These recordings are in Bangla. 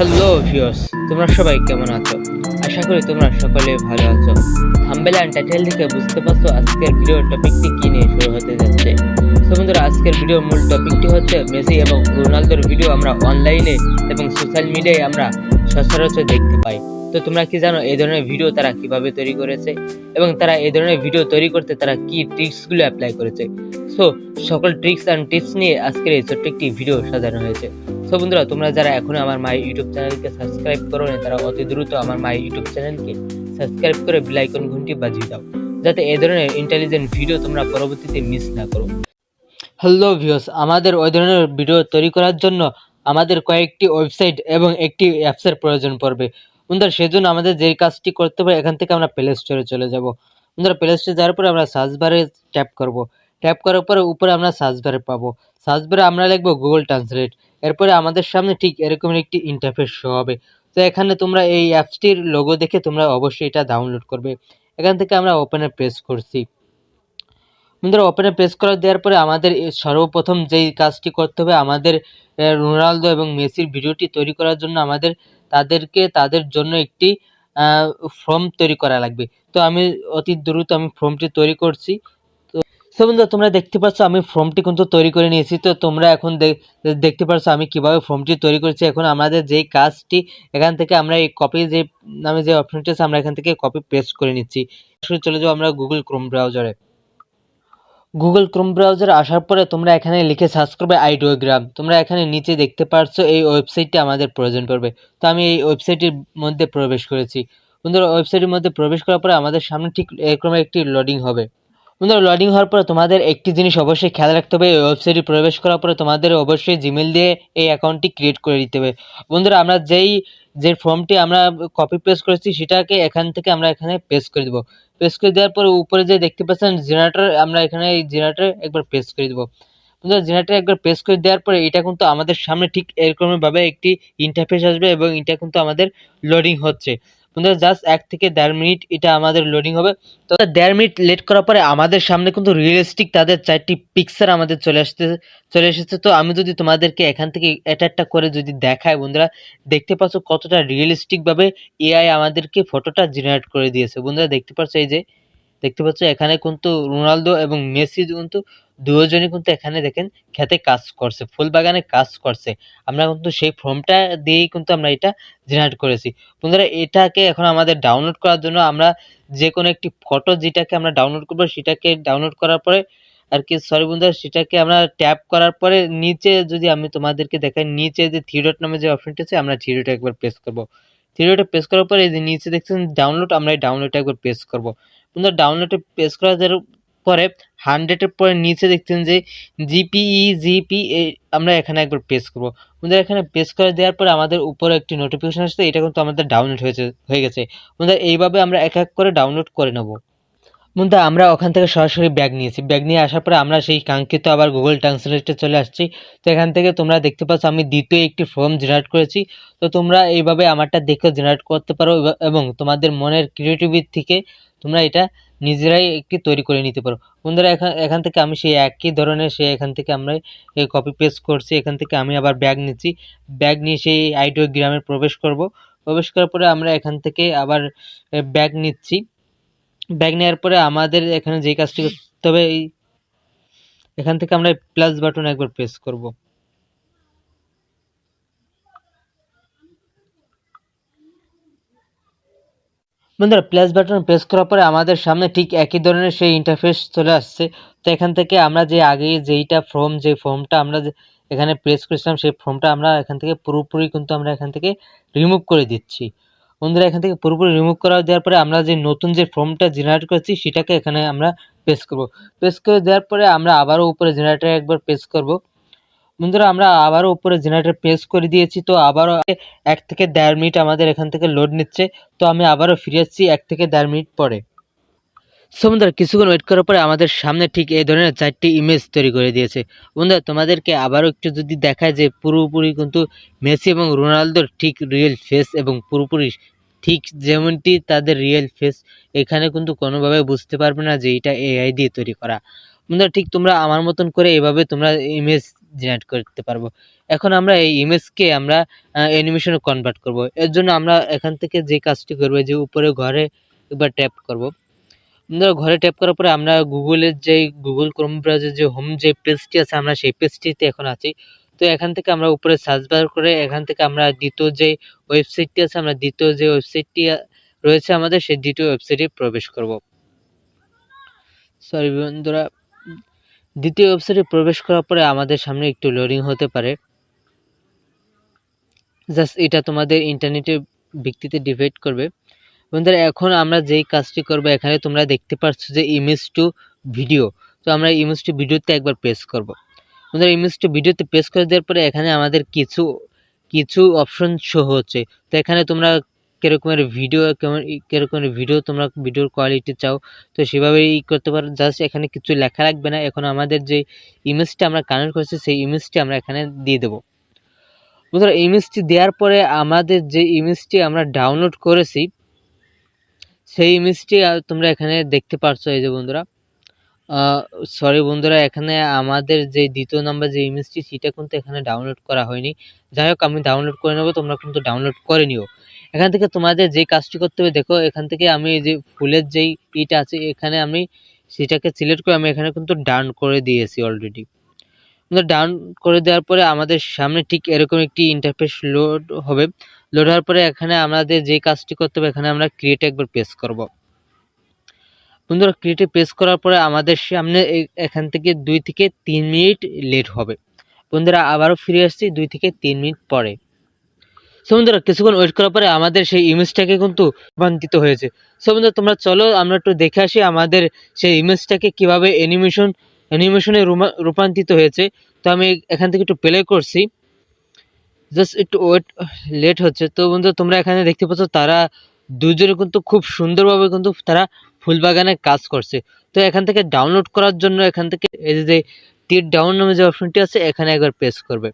হ্যালো ভিউয়ার্স, তোমরা সবাই কেমন আছো? আশা করি তোমরা সকলে ভালো আছো। থাম্বনেল এন্ড টাইটেল দেখে বুঝতে পারছো আজকের ভিডিওর টপিকটি কি নিয়ে শুরু হতে যাচ্ছে। তো বন্ধুরা, আজকের ভিডিওর মূল টপিকটি হচ্ছে মেসি এবং রোনালদোর ভিডিও আমরা অনলাইনে এবং সোশ্যাল মিডিয়ায় আমরা সচরাচর দেখতে পাই। তো তোমরা কি জানো এই ধরনের ভিডিও তারা কিভাবে তৈরি করেছে এবং তারা এই ধরনের ভিডিও তৈরি করতে তারা কি ট্রিক্সগুলো অ্যাপ্লাই করেছে? সো সকল ট্রিক্স এন্ড টিপস নিয়ে আজকের এই ছোট্ট একটি ভিডিও সাজানো হয়েছে। তো বন্ধুরা, তোমরা যারা এখনো আমার মাই ইউটিউব চ্যানেলকে সাবস্ক্রাইব করো না, তারা অতি দ্রুত আমার মাই ইউটিউব চ্যানেলকে সাবস্ক্রাইব করে বেল আইকন ঘন্টি বাজিয়ে দাও, যাতে এই ধরনের ইন্টেলিজেন্ট ভিডিও তোমরা পরবর্তীতে মিস না করো। হ্যালো ভিউয়ার্স, আমাদের ওই ধরনের ভিডিও তৈরি করার জন্য আমাদের কয়েকটি ওয়েবসাইট এবং একটি অ্যাপসের প্রয়োজন পড়বে। বন্ধুরা, সেজন্য আমাদের যে কাজটি করতে হবে, এখান থেকে আমরা প্লে স্টোরে চলে যাব। বন্ধুরা, প্লে স্টোরে যাওয়ার পরে আমরা সার্চ বারে ট্যাপ করব। ট্যাপ করার পরে উপরে আমরা সার্চ বারে পাবো। সার্চ বারে আমরা লিখবো গুগল ট্রান্সলেট। এরপরে আমাদের সামনে ঠিক এরকম একটি ইন্টারফেস শো হবে। তো এখানে তোমরা এই অ্যাপসটির লোগো দেখে তোমরা অবশ্যই এটা ডাউনলোড করবে। এখান থেকে আমরা ওপেনে প্রেস করছি। বন্ধুরা, ওপেনে প্রেস করে দেওয়ার পরে আমাদের সর্বপ্রথম যেই কাজটি করতে হবে, আমাদের রোনালদো এবং মেসির ভিডিওটি তৈরি করার জন্য আমাদের তাদের জন্য একটি ফর্ম তৈরি করা লাগবে। তো আমি অতি দ্রুত ফর্মটি তৈরি করছি। তো বন্ধুরা, তোমরা দেখতে পাচ্ছ আমি ফর্মটি কিন্তু তৈরি করে নিয়েছি। তো তোমরা এখন দেখতে পাচ্ছ আমি কিভাবে ফর্মটি তৈরি করেছি। এখন আমাদের যেই কাজটি, এখান থেকে আমরা এই কপি যে নামে যে অপশনটি আছে, আমরা এখান থেকে কপি পেস্ট করে নিচ্ছি। চলে যাবো আমরা গুগল ক্রোম ব্রাউজারে। গুগল ক্রোম ব্রাউজারে আসার পরে তোমরা এখানে লিখে সার্চ করবে আইডিওগ্রাম। তোমরা এখানে নিচে দেখতে পারছো এই ওয়েবসাইটটি আমাদের প্রয়োজন পড়বে। তো আমি এই ওয়েবসাইটের মধ্যে প্রবেশ করেছি। বন্ধুরা, ওয়েবসাইটের মধ্যে প্রবেশ করার পরে আমাদের সামনে ঠিক এরকম একটি লোডিং হবে। বন্ধুরা, লোডিং হওয়ার পরে তোমাদের একটি জিনিস অবশ্যই খেয়াল রাখতে হবে, এই ওয়েবসাইটে প্রবেশ করার পরে তোমাদের অবশ্যই জিমেল দিয়ে এই অ্যাকাউন্টটি ক্রিয়েট করে দিতে হবে। বন্ধুরা, আমরা যে ফর্মটি আমরা কপি পেস্ট করেছি সেটাকে এখান থেকে আমরা এখানে পেস্ট করে দেবো। পেস্ট করে দেওয়ার পরে উপরে যে দেখতে পাচ্ছেন জেনারেটর, আমরা এখানে এই জেনারেটর একবার পেস্ট করে দেবো। বন্ধুরা, জেনারেটর একবার পেস্ট করে দেওয়ার পরে এটা কিন্তু আমাদের সামনে ঠিক এরকমভাবে একটি ইন্টারফেস আসবে এবং এটা কিন্তু আমাদের লোডিং হচ্ছে। বন্ধুরা, জাস্ট 1 থেকে 1.5 মিনিট এটা আমাদের লোডিং হবে। তো 1.5 মিনিট লেট করার পরে আমাদের সামনে কিন্তু রিয়েলিস্টিক তাদের 4টি পিকচার আমাদের চলে এসেছে। তো আমি যদি তোমাদেরকে এখান থেকে এটা একটা করে যদি দেখাই, বন্ধুরা দেখতে পাচ্ছ কতটা রিয়েলিস্টিক ভাবে এআই আমাদেরকে ফটোটা জেনারেট করে দিয়েছে। বন্ধুরা দেখতে পাচ্ছ, এই যে দেখতে পাচ্ছ এখানে কিন্তু রোনালদো এবং মেসি কিন্তু দুজনই কিন্তু এখানে দেখেন খেতে কাজ করছে, ফুল বাগানে কাজ করছে। আমরা কিন্তু সেই ফর্মটা দিয়েই কিন্তু আমরা এটা জেনারেট করেছি। বন্ধুরা, এটাকে এখন আমাদের ডাউনলোড করার জন্য আমরা যে কোনো একটি ফটো যেটাকে আমরা ডাউনলোড করবো, সেটাকে ডাউনলোড করার পরে আর কি, সরি বন্ধুরা, সেটাকে আমরা ট্যাপ করার পরে নিচে যদি আমি তোমাদেরকে দেখাই, নিচে যে থ্রি ডট নামে যে অপশনটি আছে, আমরা থ্রি ডটে একবার প্রেস করবো। থ্রি ডটে প্রেস করার পরে এই যে নিচে দেখছেন ডাউনলোড, আমরা এই ডাউনলোডে একবার প্রেস করবো। বন্ধুরা, ডাউনলোডে প্রেস করার পরে 100 এর পরে নিচে দেখছেন যে জিপি আমরা এখানে একবার প্রেস করবো। বন্ধুরা, এখানে প্রেস করে দেওয়ার পরে আমাদের উপরে একটি নোটিফিকেশন আসছে, এটা কিন্তু আমাদের ডাউনলোড হয়ে গেছে। বন্ধুরা, এইভাবে আমরা এক এক করে ডাউনলোড করে নেব। বন্ধুরা, আমরা ওখান থেকে সরাসরি ব্যাগ নিয়েছি। ব্যাগ নিয়ে আসার পরে আমরা সেই কাঙ্ক্ষিত আবার গুগল ট্রান্সলেটে চলে আসছি। তো এখান থেকে তোমরা দেখতে পাচ্ছ আমি দ্বিতীয় একটি ফর্ম জেনারেট করেছি। তো তোমরা এইভাবে আমারটা দেখে জেনারেট করতে পারো এবং তোমাদের মনের ক্রিয়েটিভিটি থেকে তোমরা এটা নিজেরাই একটি তৈরি করে নিতে পারো। বন্ধুরা, এখান থেকে আমি সেই একই ধরনের এখান থেকে আমরা কপি পেস্ট করছি। এখান থেকে আমি আবার ব্যাগ নিচ্ছি। ব্যাগ নিয়ে সেই আইডিওগ্রামে প্রবেশ করব। প্রবেশ করার পরে আমরা এখান থেকে আবার ব্যাগ নিচ্ছি। ব্যাগ নেওয়ার পরে আমাদের এখানে যে কাজটি করতে হবে, এখান থেকে আমরা প্লাস বাটন একবার প্রেস করব। বন্ধুরা, প্লাস বাটন প্রেস করার পরে আমাদের সামনে ঠিক একই ধরনের সেই ইন্টারফেস চলে আসছে। তো এখান থেকে আমরা যে আগে যে ফর্মটা আমরা এখানে প্রেস করেছিলাম, সেই ফর্মটা আমরা এখান থেকে পুরোপুরি কিন্তু আমরা এখান থেকে রিমুভ করে দিচ্ছি। বন্ধুরা, এখান থেকে পুরোপুরি রিমুভ করা দেওয়ার পরে আমরা যে নতুন যে ফর্মটা জেনারেট করেছি সেটাকে এখানে আমরা পেস্ট করব। পেস্ট করে দেওয়ার পরে আমরা আবারও উপরে জেনারেটরে একবার পেস্ট করব। বন্ধুরা, আমরা আবারও উপরে জেনারেটর পেস্ট করে দিয়েছি। তো আবারও 1 থেকে 1.5 মিনিট আমাদের এখান থেকে লোড নিচ্ছে। তো আমি আবারও ফিরে আসছি 1 থেকে 1.5 মিনিট পরে। সো বন্ধুরা, কিছুক্ষণ ওয়েট করার পরে আমাদের সামনে ঠিক এই ধরনের 4টি ইমেজ তৈরি করে দিয়েছে। বন্ধুরা, তোমাদেরকে আবারও একটু যদি দেখায় যে পুরোপুরি কিন্তু মেসি এবং রোনালদোর ঠিক রিয়েল ফেস এবং পুরোপুরি ঠিক যেমনটি তাদের রিয়েল ফেস, এখানে কিন্তু কোনোভাবে বুঝতে পারবে না যে এটা এআই দিয়ে তৈরি করা। বন্ধুরা, ঠিক তোমরা আমার মতন করে এভাবে তোমরা ইমেজ জেনারেট করতে পারবো। এখন আমরা এই ইমেজকে আমরা অ্যানিমেশনে কনভার্ট করব। এর জন্য আমরা এখান থেকে যে কাজটি করব, যে উপরে ঘরে একবার ট্যাপ করব। ধরো ঘরে ট্যাপ করার পরে আমরা গুগলের যে গুগল ক্রোম ব্রাউজার যে হোম যে পেজটি আছে, আমরা সেই পেজটিতে এখন আছি। তো এখান থেকে আমরা উপরে সার্চ বার করে এখান থেকে আমরা দ্বিতীয় যে ওয়েবসাইটটি আছে, আমরা দ্বিতীয় যে ওয়েবসাইটটি রয়েছে আমাদের, সেই দ্বিতীয় ওয়েবসাইটে প্রবেশ করব। সরি বন্ধুরা, দ্বিতীয় ওয়েবসাইটে প্রবেশ করার পরে আমাদের সামনে একটু লোডিং হতে পারে। জাস্ট এটা তোমাদের ইন্টারনেটের ভিত্তিতে ডিপেন্ড করবে। বন্ধুরা এখন আমরা যেই কাজটি করব, এখানে তোমরা দেখতে পাচ্ছ যে ইমেজ টু ভিডিও। তো আমরা ইমেজ টু ভিডিওতে একবার প্রেস করব। বন্ধুরা ইমেজ টু ভিডিওতে প্রেস করে দেওয়ার পরে এখানে আমাদের কিছু অপশন শো হচ্ছে। তো এখানে তোমরা কিরকমের ভিডিও তোমরা ভিডিওর কোয়ালিটি চাও, তো সেভাবেই করতে পারো। জাস্ট এখানে কিছু লেখা লাগবে না। এখন আমাদের যে ইমেজটা আমরা কানেক্ট করেছি সেই ইমেজটি আমরা এখানে দিয়ে দেবো। বন্ধুরা ইমেজটি দেওয়ার পরে আমাদের যে ইমেজটি আমরা ডাউনলোড করেছি সেই ইমেজটি তোমরা এখানে দেখতে পারছো। এই যে বন্ধুরা, সরি বন্ধুরা, এখানে আমাদের যে দ্বিতীয় নাম্বার যে ইমেজটি সেটা কিন্তু এখানে ডাউনলোড করা হয়নি। যাই হোক, আমি ডাউনলোড করে নেবো, তোমরা কিন্তু ডাউনলোড করে নিও। এখান থেকে তোমাদের যে কাজটি করতে হবে, দেখো এখান থেকে আমি যে ফুলের যেই ইটা আছে এখানে আমি সেটাকে সিলেক্ট করে আমি এখানে কিন্তু ডান করে দিয়েছি অলরেডি। ডাউন করে দেওয়ার পরে আমাদের সামনে ঠিক এরকম একটি ইন্টারফেস লোড হবে। লোড হওয়ার পরে এখানে আমাদের যে কাজটি করতে হবে, এখানে আমরা ক্রিয়েটে একবার প্রেস করব। বন্ধুরা ক্রিয়েটে প্রেস করার পরে আমাদের সামনে এখান থেকে 2 থেকে 3 মিনিট লেট হবে। বন্ধুরা আবারও ফিরে আসছি 2 থেকে 3 মিনিট পরে। সো বন্ধুরা কিছুক্ষণ ওয়েট করার পরে আমাদের সেই ইমেজটাকে কিন্তু রূপান্তরিত হয়েছে। সো বন্ধুরা তোমরা চলো আমরা একটু দেখে আসি আমাদের সেই ইমেজটাকে কিভাবে অ্যানিমেশনে রূপান্তরিত হয়েছে। তো আমি এখান থেকে একটু প্লে করছি, জাস্ট একটু ওয়েট, লেট হচ্ছে। তো বন্ধুরা তোমরা এখানে দেখতে পাচ্ছ তারা দুজনে কিন্তু খুব সুন্দরভাবে কিন্তু তারা ফুল বাগানে কাজ করছে। তো এখান থেকে ডাউনলোড করার জন্য এখান থেকে এই যে তীর ডাউন নামে যে অপশনটি আছে এখানে একবার প্রেস করবে।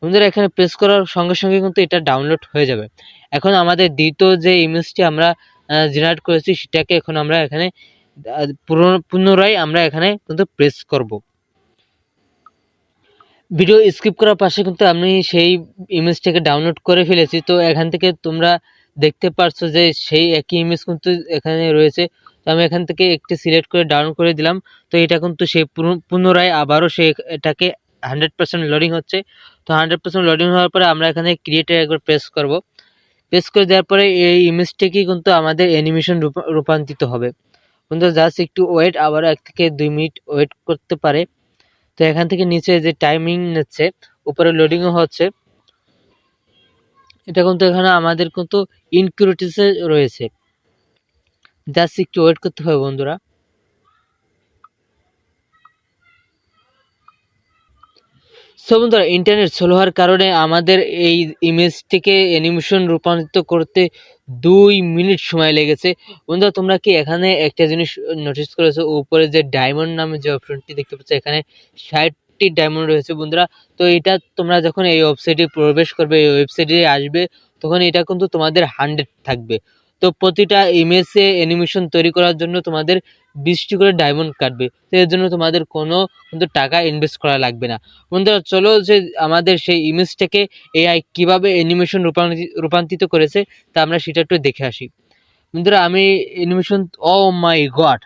বন্ধুরা এখানে প্রেস করার সঙ্গে সঙ্গে কিন্তু এটা ডাউনলোড হয়ে যাবে। এখন আমাদের দ্বিতীয় যে ইমেজটি আমরা জেনারেট করেছি সেটাকে এখন আমরা এখানে পুনরায় আমরা এখানে কিন্তু প্রেস করব। ভিডিও স্কিপ করার পাশে কিন্তু আমি সেই ইমেজটাকে ডাউনলোড করে ফেলেছি। তো এখান থেকে তোমরা দেখতে পারছো যে সেই একই ইমেজ কিন্তু এখানে রয়েছে। তো আমি এখান থেকে একটি সিলেক্ট করে ডাউন করে দিলাম। তো এটা কিন্তু সেই পুনরায় আবারও সে এটাকে 100% লোডিং হচ্ছে। তো 100% লোডিং হওয়ার পরে আমরা এখানে ক্রিয়েটে একবার প্রেস করব। প্রেস করে দেওয়ার পরে এই ইমেজটাকে কিন্তু আমাদের অ্যানিমেশন রূপান্তরিত হবে। বন্ধুরা জাস্ট একটু ওয়েট, আবার 1 থেকে 2 মিনিট ওয়েট করতে পারে। তো এখান থেকে নিচে যে টাইমিং নিচ্ছে, উপরে লোডিংও হচ্ছে, এটা কিন্তু এখানে আমাদের কিন্তু ইনকিউরিটিসে রয়েছে। জাস্ট একটু ওয়েট করতে হবে বন্ধুরা। সো বন্ধুরা ইন্টারনেট স্লো হওয়ার কারণে আমাদের এই ইমেজটিকে অ্যানিমেশন রূপান্তরিত করতে 2 মিনিট সময় লেগেছে। বন্ধুরা তোমরা কি এখানে একটা জিনিস নোটিস করেছো, উপরে যে ডায়মন্ড নামে যে অপশনটি দেখতে পাচ্ছ এখানে 60টি ডায়মন্ড রয়েছে বন্ধুরা। তো এটা তোমরা যখন এই ওয়েবসাইটে প্রবেশ করবে, এই ওয়েবসাইটে আসবে, তখন এটা কিন্তু তোমাদের 100 থাকবে। তো প্রতিটা ইমেজে অ্যানিমেশন তৈরি করার জন্য তোমাদের 20টি করে ডায়মন্ড কাটবে। তো এর জন্য তোমাদের কোনো কিন্তু টাকা ইনভেস্ট করা লাগবে না। বন্ধুরা চলো যে আমাদের সেই ইমেজটাকে এআই কিভাবে অ্যানিমেশন রূপান্তরিত করেছে তা আমরা সেটা একটু দেখে আসি। বন্ধুরা আমি অ্যানিমেশন, ও মাই গড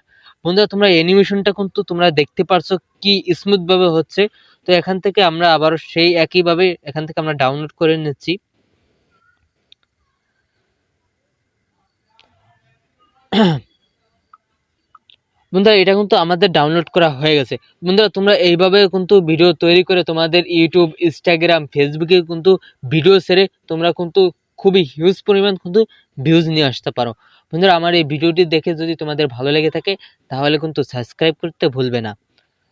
বন্ধুরা তোমরা অ্যানিমেশনটা কিন্তু তোমরা দেখতে পারছো কি স্মুথ ভাবে হচ্ছে। তো এখান থেকে আমরা আবার সেই একইভাবে এখান থেকে আমরা ডাউনলোড করে নিচ্ছি। বন্ধুরা এটা কিন্তু আমাদের ডাউনলোড করা হয়ে গেছে। বন্ধুরা তোমরা এইভাবে কিন্তু ভিডিও তৈরি করে তোমাদের ইউটিউব, ইনস্টাগ্রাম, ফেসবুকে কিন্তু ভিডিও ছেড়ে তোমরা কিন্তু খুবই হিউজ পরিমাণ কিন্তু ভিউজ নিয়ে আসতে পারো। বন্ধুরা আমার এই ভিডিওটি দেখে যদি তোমাদের ভালো লেগে থাকে তাহলে কিন্তু সাবস্ক্রাইব করতে ভুলবে না।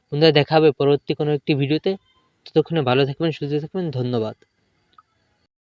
বন্ধুরা দেখা হবে পরবর্তী কোনো একটি ভিডিওতে। ততক্ষণে ভালো থাকবেন, সুস্থ থাকবেন, ধন্যবাদ।